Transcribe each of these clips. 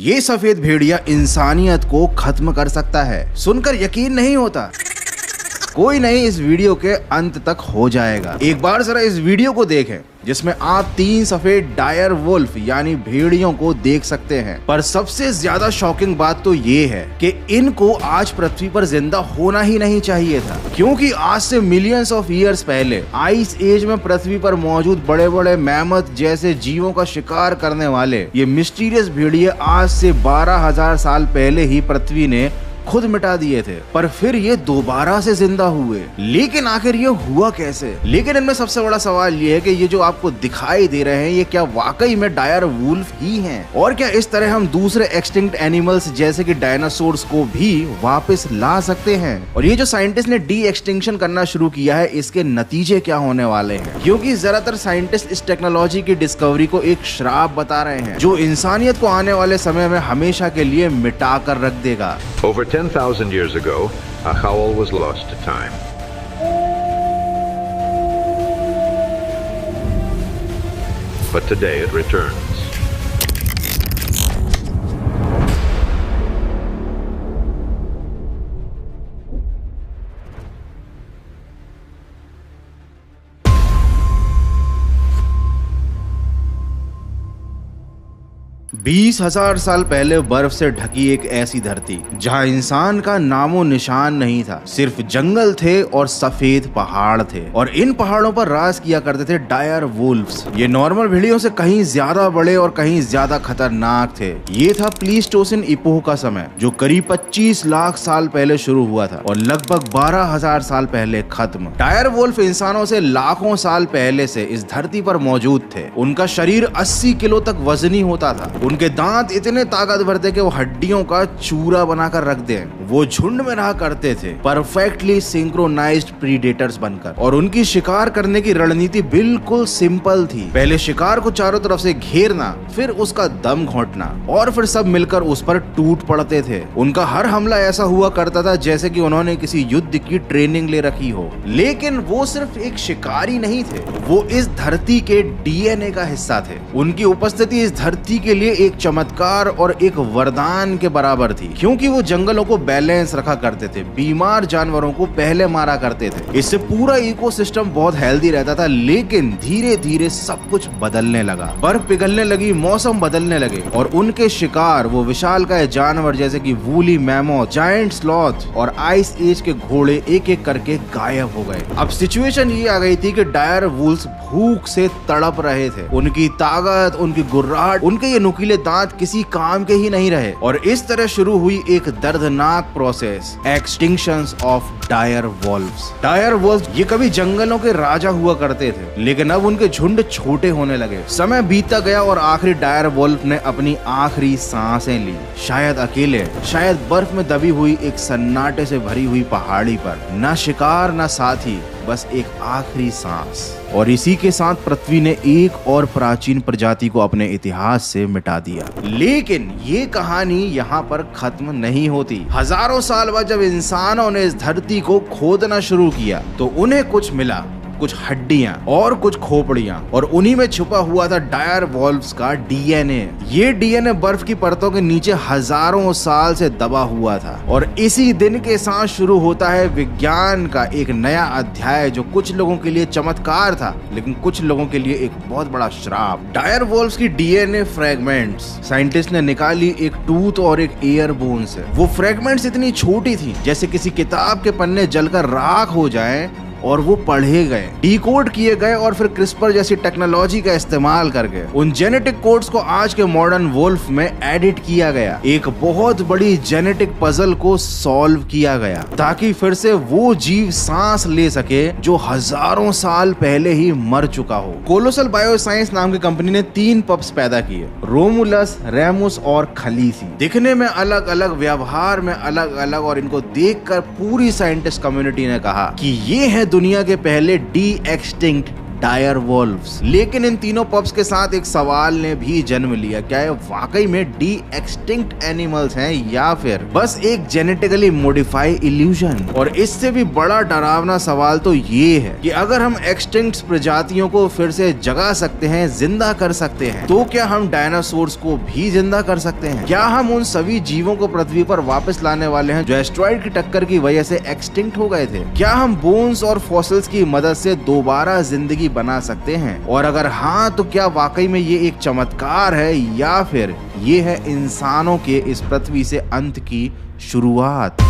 ये सफेद भेड़िया इंसानियत को खत्म कर सकता है। सुनकर यकीन नहीं होता? कोई नहीं, इस वीडियो के अंत तक हो जाएगा। एक बार जरा इस वीडियो को देखें जिसमें आप 3 सफेद डायर वुल्फ यानी भेड़ियों को देख सकते हैं। पर सबसे ज्यादा शॉकिंग बात तो ये है कि इनको आज पृथ्वी पर जिंदा होना ही नहीं चाहिए था, क्योंकि आज से मिलियंस ऑफ ईयर्स पहले आइस एज में पृथ्वी पर मौजूद बड़े बड़े मैमथ जैसे जीवों का शिकार करने वाले ये मिस्टीरियस भेड़िए आज से 12,000 साल पहले ही पृथ्वी ने खुद मिटा दिए थे, पर फिर ये दोबारा से जिंदा हुए। लेकिन आखिर ये हुआ कैसे? लेकिन इनमें सबसे बड़ा सवाल ये है कि ये जो आपको दिखाई दे रहे हैं ये क्या वाकई में डायर वुल्फ ही हैं? और क्या इस तरह हम दूसरे एक्सटिंक्ट एनिमल्स जैसे कि डायनासोर्स को भी वापस ला सकते हैं? और ये जो साइंटिस्ट ने डी एक्सटिंक्शन करना शुरू किया है, इसके नतीजे क्या होने वाले हैं? क्योंकि ज्यादातर साइंटिस्ट इस टेक्नोलॉजी की डिस्कवरी को एक श्राप बता रहे हैं जो इंसानियत को आने वाले समय में हमेशा के लिए मिटा कर रख देगा। 10,000 years ago, a howl was lost to time. But today it returns. बीस 20,000 साल पहले बर्फ से ढकी एक ऐसी धरती जहां इंसान का नामो निशान नहीं था। सिर्फ जंगल थे और सफेद पहाड़ थे, और इन पहाड़ों पर राज किया करते थे डायर वुल्फ्स। ये नॉर्मल भेड़ियों से कहीं ज्यादा बड़े और कहीं ज्यादा खतरनाक थे। ये था प्लीस्टोसिन इपोह का समय, जो करीब 25 लाख साल पहले शुरू हुआ था और लगभग 12,000 साल पहले खत्म। डायर वुल्फ इंसानों से लाखों साल पहले से इस धरती पर मौजूद थे। उनका शरीर 80 किलो तक वजनी होता था। उनके दांत इतने ताकतवर थे कि वो हड्डियों का चूरा बनाकर रख दें। वो झुंड में रहा करते थे, परफेक्टली सिंक्रोनाइज्ड प्रीडेटर्स बनकर, और उनकी शिकार करने की रणनीति बिल्कुल सिंपल थी। पहले शिकार को चारों तरफ से घेरना, फिर उसका दम घोंटना, और फिर सब मिलकर उस पर टूट पड़ते थे। उनका हर हमला ऐसा हुआ करता था जैसे कि उन्होंने किसी युद्ध की ट्रेनिंग ले रखी हो। लेकिन वो सिर्फ एक शिकारी नहीं थे, वो इस धरती के डीएनए का हिस्सा थे। उनकी उपस्थिति इस धरती के लिए एक चमत्कार और एक वरदान के बराबर थी, क्योंकि वो जंगलों को बैलेंस रखा करते थे, बीमार जानवरों को पहले मारा करते थे। इससे पूरा इकोसिस्टम बहुत हेल्दी रहता था। लेकिन धीरे धीरे सब कुछ बदलने लगा। बर्फ पिघलने लगी, मौसम बदलने लगे, और उनके शिकार वो विशालकाय जानवर जैसे कि वूली मैमोथ, जायंट स्लॉथ और आइस एज के घोड़े एक एक करके गायब हो गए। अब सिचुएशन ये आ गई थी कि डायर वुल्फ्स भूख से तड़प रहे थे। उनकी ताकत, उनकी गुर्राहट, उनके ये नुकीले दांत किसी काम के ही नहीं रहे, और इस तरह शुरू हुई एक दर्दनाक process, extinctions of dire wolves. Dire wolves ये कभी जंगलों के राजा हुआ करते थे, लेकिन अब उनके झुंड छोटे होने लगे। समय बीतता गया और आखिरी डायर वुल्फ ने अपनी आखिरी सांसें ली, शायद अकेले, शायद बर्फ में दबी हुई एक सन्नाटे से भरी हुई पहाड़ी पर। ना शिकार, ना साथी, बस एक आखिरी सांस। और इसी के साथ पृथ्वी ने एक और प्राचीन प्रजाति को अपने इतिहास से मिटा दिया। लेकिन ये कहानी यहाँ पर खत्म नहीं होती। हजारों साल बाद जब इंसानों ने इस धरती को खोदना शुरू किया तो उन्हें कुछ मिला, कुछ हड्डियां और कुछ खोपड़ियां, और उन्हीं में छुपा हुआ था डायर वुल्फ्स का डीएनए। ये डीएनए बर्फ की परतों के नीचे हजारों साल से दबा हुआ था। और इसी दिन के साथ शुरू होता है विज्ञान का एक नया अध्याय, जो कुछ लोगों के लिए चमत्कार था लेकिन कुछ लोगों के लिए एक बहुत बड़ा श्राप। डायर वुल्फ्स की डीएनए फ्रेगमेंट्स साइंटिस्ट ने निकाली एक टूथ और एक एयर बोन से। वो फ्रेगमेंट्स इतनी छोटी थी जैसे किसी किताब के पन्ने जलकर राख हो जाएं, और वो पढ़े गए, डिकोड किए गए, और फिर क्रिस्पर जैसी टेक्नोलॉजी का इस्तेमाल करके उन जेनेटिक कोड्स को आज के मॉडर्न वुल्फ में एडिट किया गया। एक बहुत बड़ी जेनेटिक पजल को सॉल्व किया गया ताकि फिर से वो जीव सांस ले सके जो हजारों साल पहले ही मर चुका हो। कोलोसल बायोसाइंस नाम की कंपनी ने 3 पप्स पैदा किए, रोमुलस, रेमुस और खलीसी। दिखने में अलग अलग, व्यवहार में अलग अलग, और इनको देखकर पूरी साइंटिस्ट कम्युनिटी ने कहा कि ये है दुनिया के पहले डी एक्सटिंक्ट डायर वॉल्व्स। लेकिन इन तीनों पप्स के साथ एक सवाल ने भी जन्म लिया, क्या ये वाकई में डी एक्सटिंक्ट एनिमल्स हैं या फिर बस एक जेनेटिकली मॉडिफाइड इल्यूजन। और इससे भी बड़ा डरावना सवाल तो ये है कि अगर हम एक्सटिंक्ट प्रजातियों को फिर से जगा सकते हैं, जिंदा कर सकते हैं, तो क्या हम डायनासोर्स को भी जिंदा कर सकते हैं? क्या हम उन सभी जीवों को पृथ्वी पर वापस लाने वाले हैं जो एस्ट्रॉइड की टक्कर की वजह से एक्सटिंक्ट हो गए थे? क्या हम बोन्स और फॉसिल्स की मदद से दोबारा जिंदगी बना सकते हैं? और अगर हाँ, तो क्या वाकई में ये एक चमत्कार है या फिर ये है इंसानों के इस पृथ्वी से अंत की शुरुआत?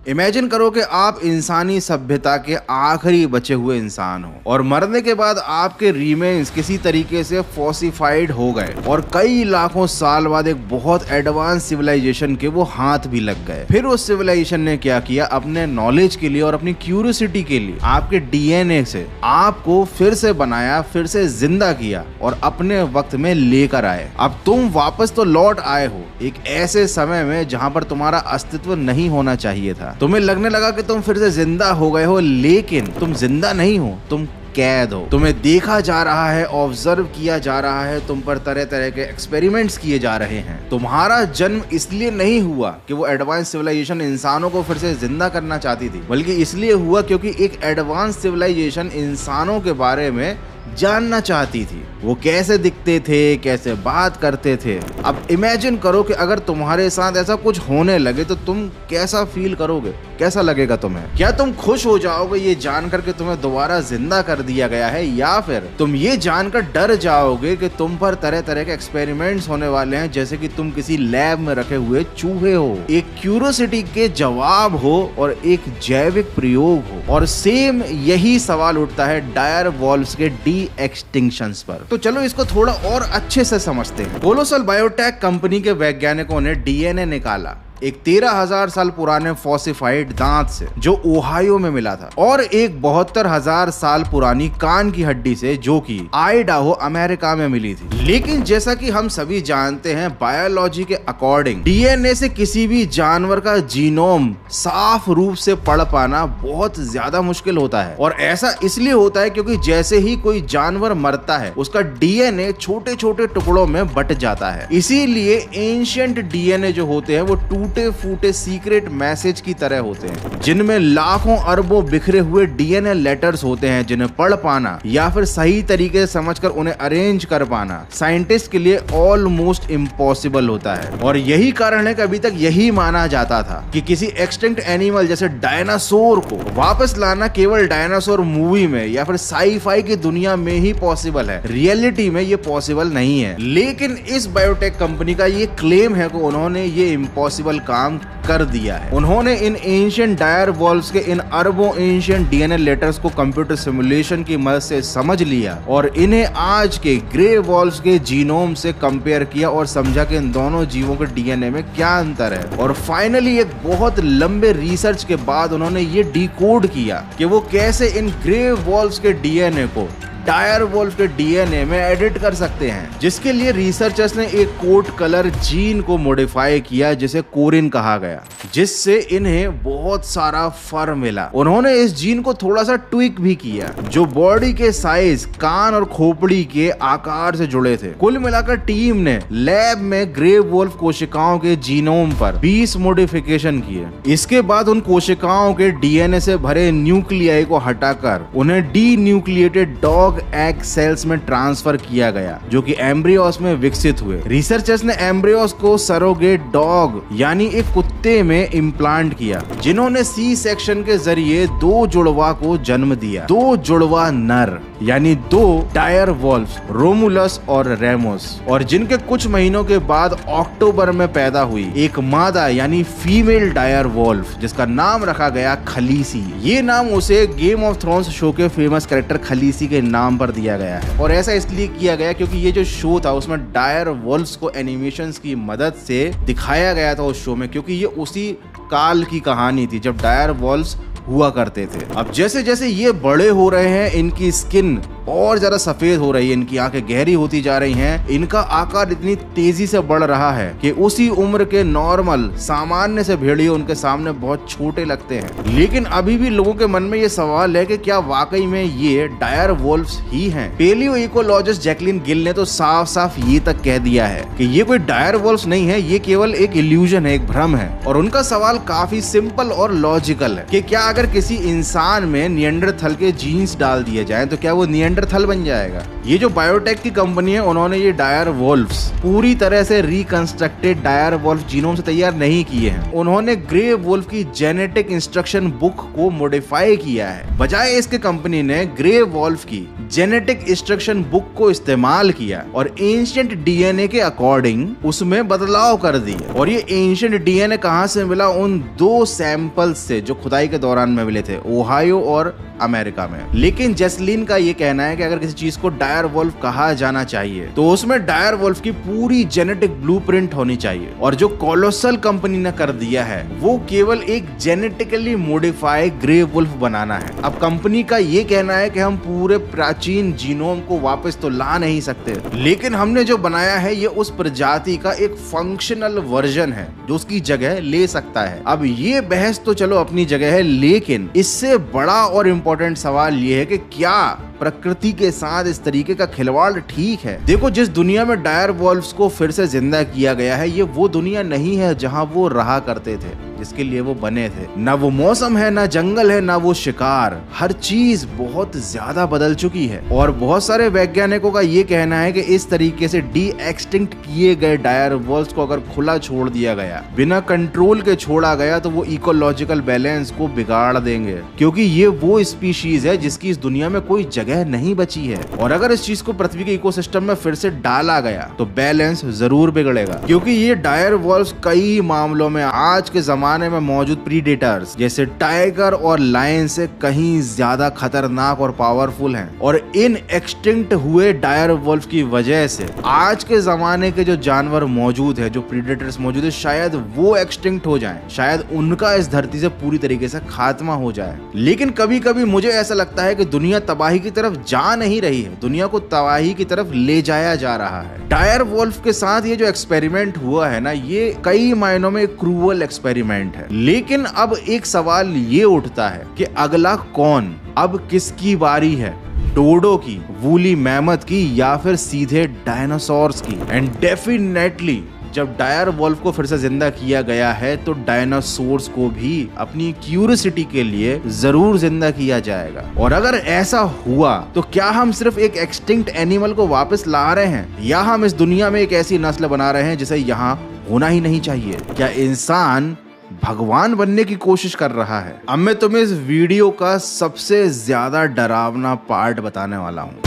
इमेजिन करो कि आप इंसानी सभ्यता के आखिरी बचे हुए इंसान हो और मरने के बाद आपके रीमेन्स किसी तरीके से फॉसिफाइड हो गए और कई लाखों साल बाद एक बहुत एडवांस सिविलाइजेशन के वो हाथ भी लग गए। फिर उस सिविलाइजेशन ने क्या किया, अपने नॉलेज के लिए और अपनी क्यूरियोसिटी के लिए आपके डीएनए से आपको फिर से बनाया, फिर से जिंदा किया और अपने वक्त में लेकर आए। अब तुम वापस तो लौट आए हो एक ऐसे समय में जहां पर तुम्हारा अस्तित्व नहीं होना चाहिए था। तुम्हें लगने लगा कि तुम फिर से जिंदा हो गए हो, लेकिन तुम जिंदा नहीं हो, तुम कैद हो। तुम्हें देखा जा रहा है, ऑब्जर्व किया जा रहा है, तुम पर तरह तरह के एक्सपेरिमेंट्स किए जा रहे हैं। तुम्हारा जन्म इसलिए नहीं हुआ कि वो एडवांस सिविलाइजेशन इंसानों को फिर से जिंदा करना चाहती थी, बल्कि इसलिए हुआ क्योंकि एक एडवांस सिविलाइजेशन इंसानों के बारे में जानना चाहती थी। वो कैसे दिखते थे, कैसे बात करते थे। अब इमेजिन करो कि अगर तुम्हारे साथ ऐसा कुछ होने लगे तो तुम कैसा फील करोगे, कैसा लगेगा तुम्हें? क्या तुम खुश हो जाओगे ये जानकर कि तुम्हें दोबारा जिंदा कर दिया गया है, या फिर तुम ये जानकर डर जाओगे कि तुम पर तरह तरह के एक्सपेरिमेंट्स होने वाले हैं, जैसे कि तुम किसी लैब में रखे हुए चूहे हो? एक क्यूरियोसिटी के जवाब हो और एक जैविक प्रयोग हो। और सेम यही सवाल उठता है डायर वॉल्व्स के डी एक्सटिंक्शंस पर। तो चलो इसको थोड़ा और अच्छे से समझते हैं। कोलोसल बायोटेक कंपनी के वैज्ञानिकों ने डीएनए निकाला एक 13,000 साल पुराने फॉसिफाइड दांत से जो ओहायो में मिला था, और एक 72,000 साल पुरानी कान की हड्डी से जो कि आइडाहो अमेरिका में मिली थी। लेकिन जैसा कि हम सभी जानते हैं, बायोलॉजी के अकॉर्डिंग डीएनए से किसी भी जानवर का जीनोम साफ रूप से पढ़ पाना बहुत ज्यादा मुश्किल होता है। और ऐसा इसलिए होता है क्योंकि जैसे ही कोई जानवर मरता है उसका डीएनए छोटे छोटे टुकड़ों में बट जाता है। इसीलिए एंशिएंट डीएनए जो होते हैं वो टूटे फूटे सीक्रेट मैसेज की तरह होते हैं, जिनमें लाखों अरबों बिखरे हुए डीएनए लेटर्स होते हैं, जिन्हें पढ़ पाना या फिर सही तरीके से समझकर उन्हें अरेंज कर पाना साइंटिस्ट के लिए ऑलमोस्ट इम्पॉसिबल होता है। और यही कारण है कि अभी तक यही माना जाता था कि किसी एक्सटिंक्ट एनिमल जैसे डायनासोर को वापस लाना केवल डायनासोर मूवी में या फिर साई-फाई की दुनिया में ही पॉसिबल है। रियलिटी में ये पॉसिबल नहीं है। लेकिन इस बायोटेक कंपनी का ये क्लेम है कि उन्होंने ये इम्पॉसिबल काम कर दिया है। उन्होंने इन एंशिएंट डायर वॉल्व्स के इन अरबों एंशिएंट डीएनए लेटर्स को कंप्यूटर सिमुलेशन की मदद से समझ लिया और इन्हें आज के ग्रे वॉल्व्स के जीनोम से कंपेयर किया और समझा कि इन दोनों जीवों के डीएनए में क्या अंतर है। और फाइनली एक बहुत लंबे रिसर्च के बाद उन्होंने ये डिकोड किया कि वो कैसे इन ग्रे वॉल्व्स के डीएनए को डायर वॉल्व के डीएनए में एडिट कर सकते हैं, जिसके लिए रिसर्चर्स ने एक कोट कलर जीन को मॉडिफाई किया जिसे कोरिन कहा गया, जिससे इन्हें बहुत सारा फर मिला। उन्होंने इस जीन को थोड़ा सा ट्विक भी किया जो बॉडी के साइज, कान और खोपड़ी के आकार से जुड़े थे। कुल मिलाकर टीम ने लैब में ग्रे वॉल्व कोशिकाओं के जीनोम पर 20 मॉडिफिकेशन किए। इसके बाद उन कोशिकाओं के डीएनए से भरे न्यूक्लियाई को हटाकर उन्हें D nucleated dog egg cells में ट्रांसफर किया गया, जो कि एम्ब्रियोस में विकसित हुए। रिसर्चर्स ने एम्ब्रियोस को सरोगेट डॉग यानी एक कुत्ते में इम्प्लांट किया, जिन्होंने सी सेक्शन के जरिए 2 जुड़वा को जन्म दिया। 2 जुड़वा नर यानी 2 डायर वॉल्व्स, रोमुलस और रेमोस, और जिनके कुछ महीनों के बाद अक्टूबर में पैदा हुई एक मादा यानी फीमेल डायर वॉल्व, जिसका नाम रखा गया खलीसी। ये नाम उसे गेम ऑफ थ्रोन्स शो के फेमस कैरेक्टर खलीसी के नाम पर दिया गया है। और ऐसा इसलिए किया गया क्योंकि ये जो शो था उसमें डायर वॉल्व्स को एनिमेशंस की मदद से दिखाया गया था उस शो में, क्योंकि ये उसी काल की कहानी थी जब डायर वॉल्व्स हुआ करते थे। अब जैसे जैसे ये बड़े हो रहे हैं, इनकी स्किन और ज्यादा सफेद हो रही है, इनकी आंखें गहरी होती जा रही हैं, इनका आकार इतनी तेजी से बढ़ रहा है कि उसी उम्र के नॉर्मल सामान्य से भेड़िए उनके सामने बहुत छोटे लगते हैं। लेकिन अभी भी लोगों के मन में ये सवाल है कि क्या वाकई में ये डायर वोल्फ्स ही हैं? पेलियो इकोलॉजिस्ट जैकलिन गिल ने तो साफ साफ ये तक कह दिया है कि ये कोई डायर वोल्फ्स नहीं है, ये केवल एक इल्यूजन है, एक भ्रम है। और उनका सवाल काफी सिंपल और लॉजिकल है कि क्या अगर किसी इंसान में निएंडरथल के जीन्स डाल दिए जाएं तो क्या वो निएंडरथल बन जाएगा? ये जो बायोटेक की कंपनी है, उन्होंने ये डायर वोल्फ्स पूरी तरह से रिकंस्ट्रक्टेड डायर वोल्फ जीनोम से तैयार नहीं किए हैं। उन्होंने ग्रे वोल्फ की जेनेटिक इंस्ट्रक्शन बुक को मॉडिफाई किया है। बजाय इसके कंपनी ने ग्रे वोल्फ की जेनेटिक इंस्ट्रक्शन बुक को इस्तेमाल किया और एंशिएंट डीएनए के अकॉर्डिंग उसमें बदलाव कर दिए। और ये एंशिएंट डीएनए कहां से मिला? उन 2 सैंपल्स से जो खुदाई के दौरान में मिले थे, ओहायो और अमेरिका में। लेकिन जैसलीन का ये कहना है कि अगर किसी चीज को डायर वोल्फ कहा जाना चाहिए तो उसमें डायर वोल्फ की पूरी जेनेटिक ब्लूप्रिंट होनी चाहिए। और जो कोलोसल कंपनी ने कर दिया है वो केवल एक जेनेटिकली मॉडिफाइड ग्रे वुल्फ बनाना है। अब कंपनी का ये कहना है कि हम पूरे प्राचीन जीनोम को वापस तो ला नहीं सकते, लेकिन हमने जो बनाया है ये उस प्रजाति का एक फंक्शनल वर्जन है जो उसकी जगह ले सकता है। अब ये बहस तो चलो अपनी जगह है, लेकिन इससे बड़ा और इम्पोर्टेंट सवाल ये है कि क्या प्रकृति के साथ इस तरीके का खिलवाड़ ठीक है? देखो, जिस दुनिया में डायर वोल्फ्स को फिर से जिंदा किया गया है, ये वो दुनिया नहीं है जहां वो रहा करते थे, जिसके लिए वो बने थे। ना वो मौसम है, ना जंगल है, ना वो शिकार। हर चीज बहुत ज्यादा बदल चुकी है। और बहुत सारे वैज्ञानिकों का ये कहना है कि इस तरीके से डी एक्सटिंक्ट किए गए डायर वोल्फ्स को अगर खुला छोड़ दिया गया, बिना कंट्रोल के छोड़ा गया, तो वो इकोलॉजिकल बैलेंस को बिगाड़ देंगे, क्योंकि ये वो स्पीशीज है जिसकी इस दुनिया में कोई जगह नहीं बची है। और अगर इस चीज को पृथ्वी के इकोसिस्टम में फिर से डाला गया तो बैलेंस जरूर बिगड़ेगा, क्योंकि ये डायर वोल्फ्स कई मामलों में आज के जमाने में मौजूद प्रीडेटर्स जैसे टाइगर और लायन से कहीं ज्यादा खतरनाक और पावरफुल हैं। और इन एक्सटिंक्ट हुए डायर वोल्फ की वजह से आज के जमाने के जो जानवर मौजूद है, जो प्रीडेटर्स मौजूद है, शायद वो एक्सटिंक्ट हो जाएं, शायद उनका इस धरती से पूरी तरीके से खात्मा हो जाए। लेकिन कभी कभी मुझे ऐसा लगता है कि दुनिया तबाही की तरफ जा नहीं रही है, दुनिया को तबाही की तरफ ले जाया जा रहा है। डायर वोल्फ के साथ ये जो एक्सपेरिमेंट हुआ है ना, ये कई मायनों में क्रूअल एक्सपेरिमेंट है। लेकिन अब एक सवाल ये उठता है कि अगला कौन? अब किसकी बारी है? डोडो की, वूली मैमथ की, या फिर सीधे डायनासोर्स की? एंड डेफिनेटली जब डायर वोल्फ को फिर से जिंदा किया गया है तो डायनासोर्स को भी अपनी क्यूरियोसिटी के लिए जरूर जिंदा किया जाएगा। और अगर ऐसा हुआ तो क्या हम सिर्फ एक एक्सटिंक्ट एनिमल को वापस ला रहे हैं, या हम इस दुनिया में एक ऐसी नस्ल बना रहे हैं जिसे यहाँ होना ही नहीं चाहिए? क्या इंसान भगवान बनने की कोशिश कर रहा है? अब मैं तुम्हें इस वीडियो का सबसे ज्यादा डरावना पार्ट बताने वाला हूँ।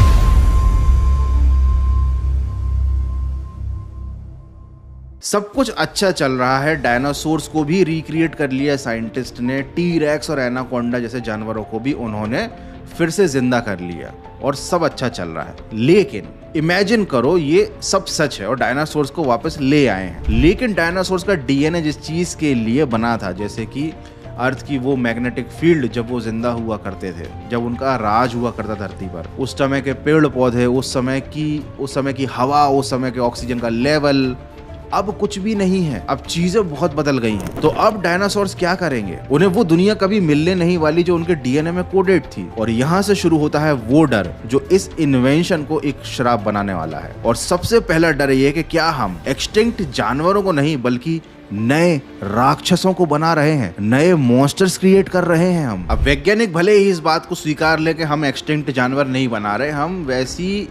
सब कुछ अच्छा चल रहा है, डायनासोर्स को भी रिक्रिएट कर लिया साइंटिस्ट ने, टी-रेक्स और एनाकोंडा जैसे जानवरों को भी उन्होंने फिर से जिंदा कर लिया और सब अच्छा चल रहा है। लेकिन इमेजिन करो ये सब सच है और डायनासोर्स को वापस ले आए हैं, लेकिन डायनासोर्स का डीएनए जिस चीज के लिए बना था, जैसे कि अर्थ की वो मैग्नेटिक फील्ड, जब वो जिंदा हुआ करते थे, जब उनका राज हुआ करता धरती पर, उस समय के पेड़ पौधे, उस समय की हवा, उस समय के ऑक्सीजन का लेवल, अब कुछ भी नहीं है। अब चीजें बहुत बदल गई हैं। तो अब डायनासोर्स क्या करेंगे? उन्हें वो दुनिया कभी मिलने नहीं वाली जो उनके डीएनए में कोडेड थी। और यहाँ से शुरू होता है वो डर जो इस इन्वेंशन को एक श्राप बनाने वाला है। और सबसे पहला डर ये है कि क्या हम एक्सटिंक्ट जानवरों को नहीं बल्कि नए राक्षसों को बना रहे हैं, नए मॉन्स्टर्स क्रिएट कर रहे हैं हम। अब वैज्ञानिक भले ही इस बात को स्वीकार ले कि हम एक्सटिंक्ट जानवर नहीं बना रहे, हम वैसी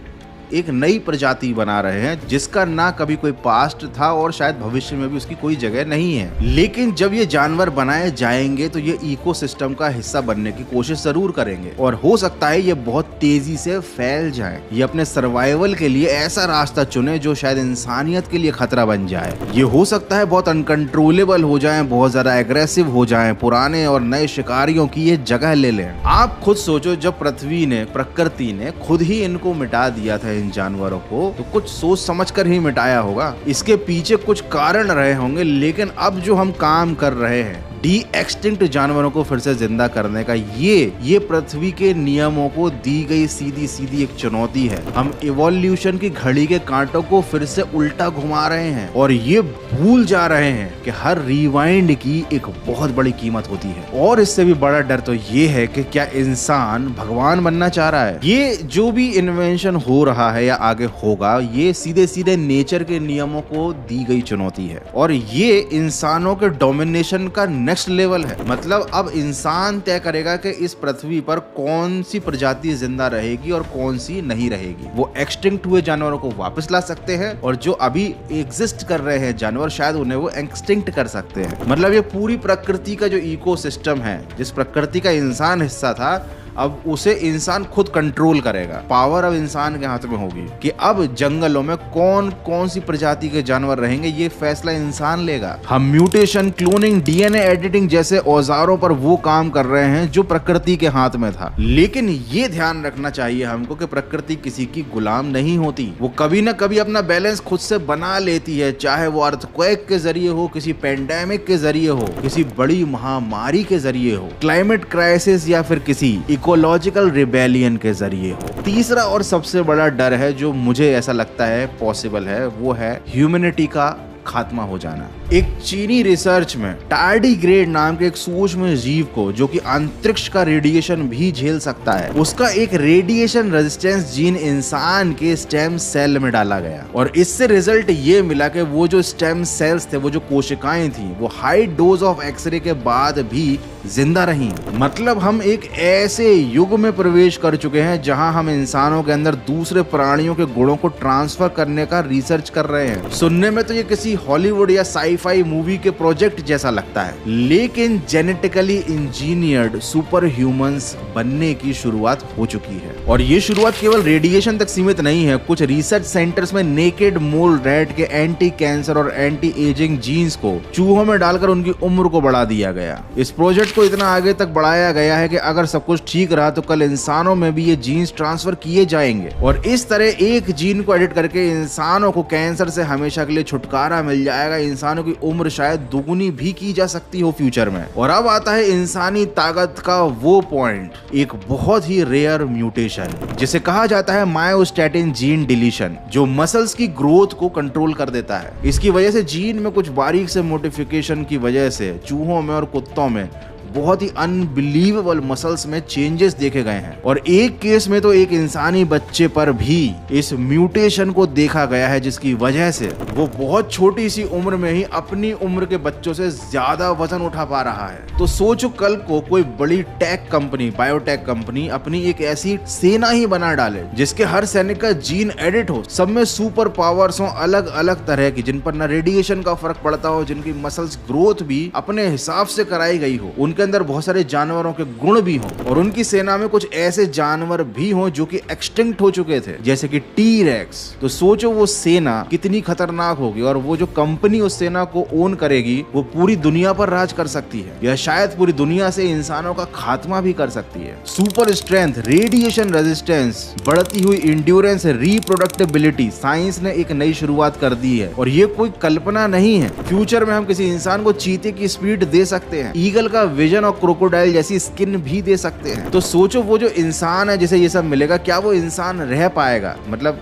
एक नई प्रजाति बना रहे हैं जिसका ना कभी कोई पास्ट था और शायद भविष्य में भी उसकी कोई जगह नहीं है। लेकिन जब ये जानवर बनाए जाएंगे तो ये इकोसिस्टम का हिस्सा बनने की कोशिश जरूर करेंगे और हो सकता है ये बहुत तेजी से फैल जाए। ये अपने सर्वाइवल के लिए ऐसा रास्ता चुने जो शायद इंसानियत के लिए खतरा बन जाए। ये हो सकता है बहुत अनकंट्रोलेबल हो जाए, बहुत ज्यादा एग्रेसिव हो जाए, पुराने और नए शिकारियों की ये जगह ले लें। आप खुद सोचो, जब प्रकृति ने खुद ही इनको मिटा दिया था इन जानवरों को, तो कुछ सोच समझ कर ही मिटाया होगा। इसके पीछे कुछ कारण रहे होंगे, लेकिन अब जो हम काम कर रहे हैं डी एक्सटिंक्ट जानवरों को फिर से जिंदा करने का ये पृथ्वी के नियमों को दी गई सीधी सीधी एक चुनौती है। हम इवोल्यूशन की घड़ी के कांटों को फिर से उल्टा घुमा रहे हैं और ये भूल जा रहे हैं कि हर रिवाइंड की एक बहुत बड़ी कीमत होती है। और इससे भी बड़ा डर तो ये है कि क्या इंसान भगवान बनना चाह रहा है। ये जो भी इन्वेंशन हो रहा है या आगे होगा, ये सीधे सीधे नेचर के नियमों को दी गई चुनौती है और ये इंसानों के डोमिनेशन का नेक्स्ट लेवल है। मतलब अब इंसान तय करेगा कि इस पृथ्वी पर कौन सी प्रजाति जिंदा रहेगी और कौन सी नहीं रहेगी। वो एक्सटिंक्ट हुए जानवरों को वापस ला सकते हैं और जो अभी एग्जिस्ट कर रहे हैं जानवर, शायद उन्हें वो एक्सटिंक्ट कर सकते हैं। मतलब ये पूरी प्रकृति का जो इकोसिस्टम है, जिस प्रकृति का इंसान हिस्सा था, अब उसे इंसान खुद कंट्रोल करेगा। पावर अब इंसान के हाथ में होगी कि अब जंगलों में कौन कौन सी प्रजाति के जानवर रहेंगे, ये फैसला इंसान लेगा। हम म्यूटेशन, क्लोनिंग, डीएनए एडिटिंग जैसे औजारों पर वो काम कर रहे हैं जो प्रकृति के हाथ में था। लेकिन ये ध्यान रखना चाहिए हमको कि प्रकृति किसी की गुलाम नहीं होती। वो कभी ना कभी अपना बैलेंस खुद से बना लेती है, चाहे वो अर्थक्वेक के जरिए हो, किसी पेंडेमिक के जरिए हो, किसी बड़ी महामारी के जरिए हो, क्लाइमेट क्राइसिस या फिर किसी इकोलॉजिकल रिबेलियन के जरिए हो। तीसरा और सबसे बड़ा डर है जो मुझे ऐसा लगता है पॉसिबल है, वो है ह्यूमैनिटी का खात्मा हो जाना। एक चीनी रिसर्च में टार्डिग्रेड नाम के एक सूक्ष्म जीव को, जो कि अंतरिक्ष का रेडिएशन भी झेल सकता है, उसका एक रेडिएशन रेजिस्टेंस जीन इंसान के स्टेम सेल में डाला गया और इससे रिजल्ट ये मिला कि वो जो स्टेम सेल्स थे, वो जो कोशिकाएं थी, वो हाई डोज ऑफ एक्सरे के बाद भी जिंदा रही। मतलब हम एक ऐसे युग में प्रवेश कर चुके हैं जहां हम इंसानों के अंदर दूसरे प्राणियों के गुणों को ट्रांसफर करने का रिसर्च कर रहे हैं। सुनने में तो ये किसी हॉलीवुड या साई-फाई मूवी के प्रोजेक्ट जैसा लगता है, लेकिन जेनेटिकली इंजीनियर्ड सुपर ह्यूमंस बनने की शुरुआत हो चुकी है। और ये शुरुआत केवल रेडिएशन तक सीमित नहीं है। कुछ रिसर्च सेंटर्स में नेकेड मोल रैट के एंटी कैंसर और एंटी एजिंग जीन्स को चूहों में डालकर उनकी उम्र को बढ़ा दिया गया। इस प्रोजेक्ट को इतना आगे तक बढ़ाया गया है कि अगर सब कुछ ठीक रहा तो कल इंसानों में भी ये जीन्स ट्रांसफर किए जाएंगे और इस तरह एक जीन को एडिट करके इंसानों को कैंसर से हमेशा के लिए छुटकारा मिल जाएगा। इंसानों की उम्र शायद दुगुनी भी की जा सकती हो फ्यूचर में। और अब आता है इंसानी ताकत का वो पॉइंट, एक बहुत ही रेयर म्यूटेशन जिसे कहा जाता है मायोस्टैटिन जीन डिलीशन, जो मसल्स की ग्रोथ को कंट्रोल कर देता है। इसकी वजह से जीन में कुछ बारीक से मोडिफिकेशन की वजह से चूहों में और कुत्तों में बहुत ही अनबिलीवेबल मसल्स में चेंजेस देखे गए हैं और एक केस में तो एक इंसानी बच्चे पर भी इस म्यूटेशन को देखा गया है, जिसकी वजह से वो बहुत छोटी सी उम्र में ही अपनी उम्र के बच्चों से ज्यादा वजन उठा पा रहा है। तो सोचो कल को कोई बड़ी टेक कंपनी, बायोटेक कंपनी अपनी एक ऐसी सेना ही बना डाले जिसके हर सैनिक का जीन एडिट हो, सब में सुपर पावर्स हो अलग अलग तरह की, जिन पर ना रेडिएशन का फर्क पड़ता हो, जिनकी मसल्स ग्रोथ भी अपने हिसाब से कराई गई हो, उनके अंदर बहुत सारे जानवरों के गुण भी हों और उनकी सेना में कुछ ऐसे जानवर भी हों जो कि एक्सटिंक्ट हो चुके थे, जैसे कि टी-रेक्स। तो सोचो वो सेना कितनी खतरनाक होगी और वो जो कंपनी उस सेना को ओन करेगी वो पूरी दुनिया पर राज कर सकती है या शायद पूरी दुनिया से इंसानों का खात्मा भी कर सकती है। सुपर स्ट्रेंथ, रेडिएशन रेजिस्टेंस, बढ़ती हुई इंड्योरेंस, रिप्रोडक्टिबिलिटी, साइंस ने एक नई शुरुआत कर दी है और ये कोई कल्पना नहीं है। फ्यूचर में हम किसी इंसान को चीते की स्पीड दे सकते हैं, ईगल का विजन और क्रोकोडाइल जैसी स्किन भी दे सकते हैं। तो सोचो वो जो इंसान है जिसे ये सब मिलेगा, क्या वो इंसान रह पाएगा? मतलब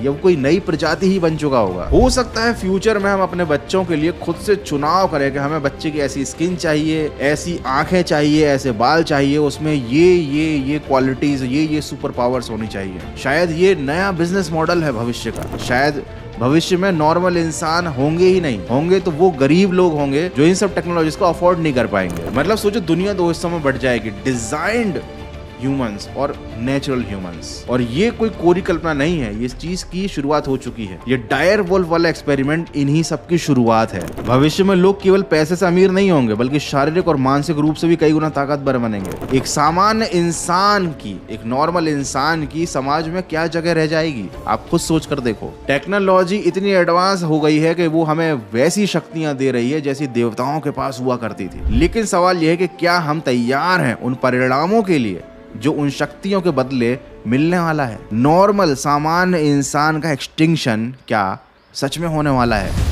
ये कोई नई प्रजाति ही बन चुका होगा। हो सकता है फ्यूचर में हम अपने बच्चों के लिए खुद से चुनाव करें कि हमें बच्चे की ऐसी स्किन चाहिए, ऐसी आंखें चाहिए, ऐसे बाल चाहिए, उसमें ये क्वालिटीज, ये सुपर पावर्स होनी चाहिए। शायद ये नया बिजनेस मॉडल है भविष्य का। शायद भविष्य में नॉर्मल इंसान होंगे ही नहीं, होंगे तो वो गरीब लोग होंगे जो इन सब टेक्नोलॉजीज को अफोर्ड नहीं कर पाएंगे। मतलब सोचो दुनिया दो हिस्सों में बढ़ जाएगी, डिजाइन्ड ह्यूमंस और नेचुरल ह्यूमंस। और ये कोई कोरी कल्पना नहीं है, ये चीज की शुरुआत हो चुकी है। ये डायर वोल्फ वाला एक्सपेरिमेंट इन्हीं सब की शुरुआत है। भविष्य में लोग केवल पैसे से अमीर नहीं होंगे बल्कि शारीरिक और मानसिक रूप से भी कई गुना ताकतवर बनेंगे। एक सामान्य इंसान की, एक नॉर्मल इंसान की समाज में क्या जगह रह जाएगी, आप खुद सोच कर देखो। टेक्नोलॉजी इतनी एडवांस हो गई है कि वो हमें वैसी शक्तियां दे रही है जैसी देवताओं के पास हुआ करती थी। लेकिन सवाल यह है कि क्या हम तैयार हैं उन परिणामों के लिए जो उन शक्तियों के बदले मिलने वाला है? नॉर्मल सामान्य इंसान का एक्सटिंक्शन क्या सच में होने वाला है?